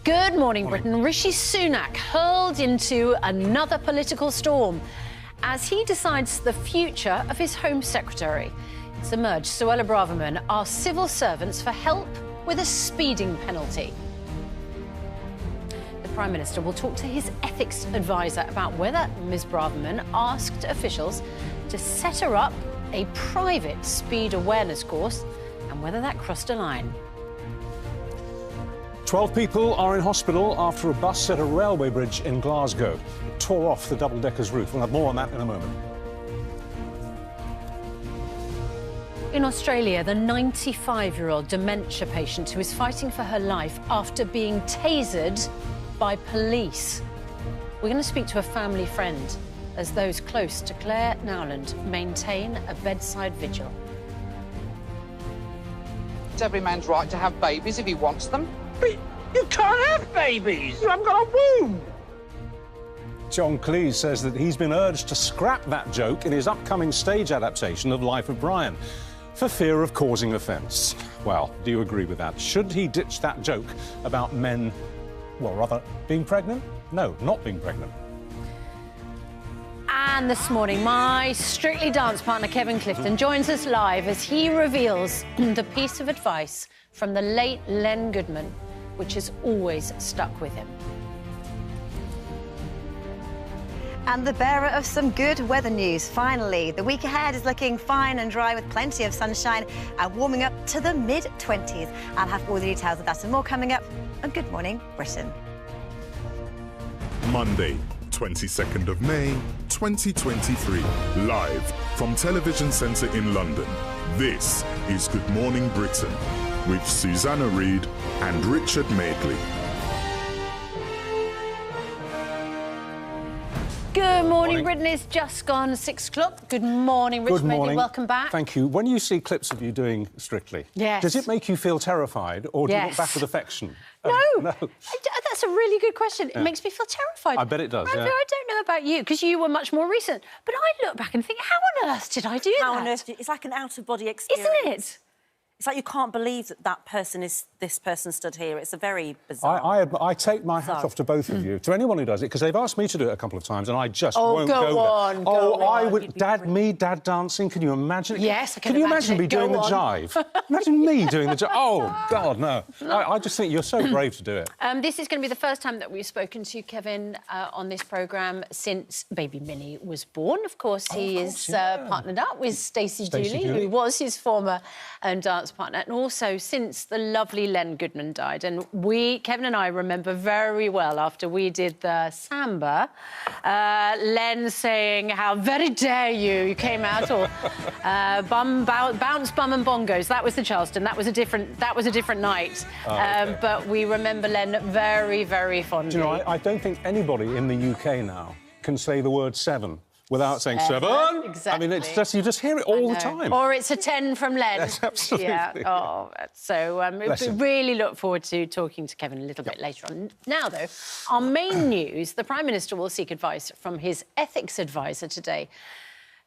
Good morning, Britain. Rishi Sunak hurled into another political storm as he decides the future of his Home Secretary. It's emerged Suella Braverman asked civil servants for help with a speeding penalty. The Prime Minister will talk to his ethics advisor about whether Ms Braverman asked officials to set her up a private speed awareness course and whether that crossed a line. 12 people are in hospital after a bus hit a railway bridge in Glasgow. It tore off the double-decker's roof. We'll have more on that in a moment. In Australia, the 95-year-old dementia patient who is fighting for her life after being tasered by police. We're going to speak to a family friend as those close to Claire Nowland maintain a bedside vigil. It's every man's right to have babies if he wants them. But you can't have babies. You haven't got a womb. John Cleese says that he's been urged to scrap that joke in his upcoming stage adaptation of Life of Brian for fear of causing offence. Well, do you agree with that? Should he ditch that joke about men, well, rather, being pregnant? No, not being pregnant. And this morning, my Strictly Dance partner, Kevin Clifton, joins us live as he reveals the piece of advice from the late Len Goodman, which has always stuck with him. And the bearer of some good weather news, finally. The week ahead is looking fine and dry with plenty of sunshine and warming up to the mid-20s. I'll have all the details of that and more coming up on Good Morning Britain. Monday, 22nd of May, 2023. Live from Television Centre in London. This is Good Morning Britain with Susanna Reid and Richard Madeley. Good morning, Britain. It's just gone 6 o'clock. Good morning, Richard Madeley. Welcome back. Thank you. When you see clips of you doing Strictly, yes, does it make you feel terrified or do you look back with affection? No. No. That's a really good question. It makes me feel terrified. I bet it does, Ranvir, yeah. I don't know about you, because you were much more recent, but I look back and think, how on earth did I do that? How on earth? It's like an out-of-body experience. Isn't it? It's like you can't believe that that person is this person stood here. It's a very bizarre... I take my hat off to both of you, to anyone who does it, because they've asked me to do it a couple of times and I just won't go there. Go on. I would... Dad dancing, can you imagine it? Yes, I can you imagine me doing the jive? Imagine me doing the jive. Oh, God, no. I just think you're so brave to do it. This is going to be the first time that we've spoken to Kevin on this programme since baby Minnie was born. Of course, he is partnered up with Stacey Dooley, who was his former dance partner, and also since the lovely Len Goodman died. And Kevin and I remember very well after we did the samba, Len saying, "How very dare you? You came out all bounce, bum and bongos." That was the Charleston. That was a different night. Okay. But we remember Len very, very fondly. Do you know, I don't think anybody in the UK now can say the word seven without saying seven. Exactly. I mean, it's just, you just hear it all the time. Or it's a 10 from Len. Yes, absolutely. Yeah. Oh, so we really look forward to talking to Kevin a little bit later on. Now, though, our main news, the Prime Minister will seek advice from his ethics advisor today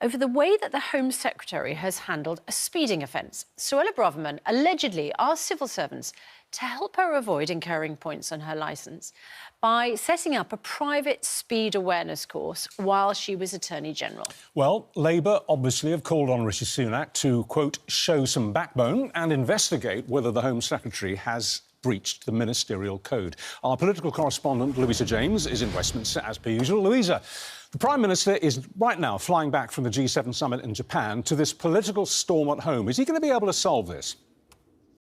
over the way that the Home Secretary has handled a speeding offence. Suella Braverman allegedly asked civil servants to help her avoid incurring points on her licence by setting up a private speed awareness course while she was Attorney-General. Well, Labour obviously have called on Rishi Sunak to, quote, show some backbone and investigate whether the Home Secretary has breached the ministerial code. Our political correspondent, Louisa James, is in Westminster, as per usual. Louisa, the Prime Minister is right now flying back from the G7 summit in Japan to this political storm at home. Is he going to be able to solve this?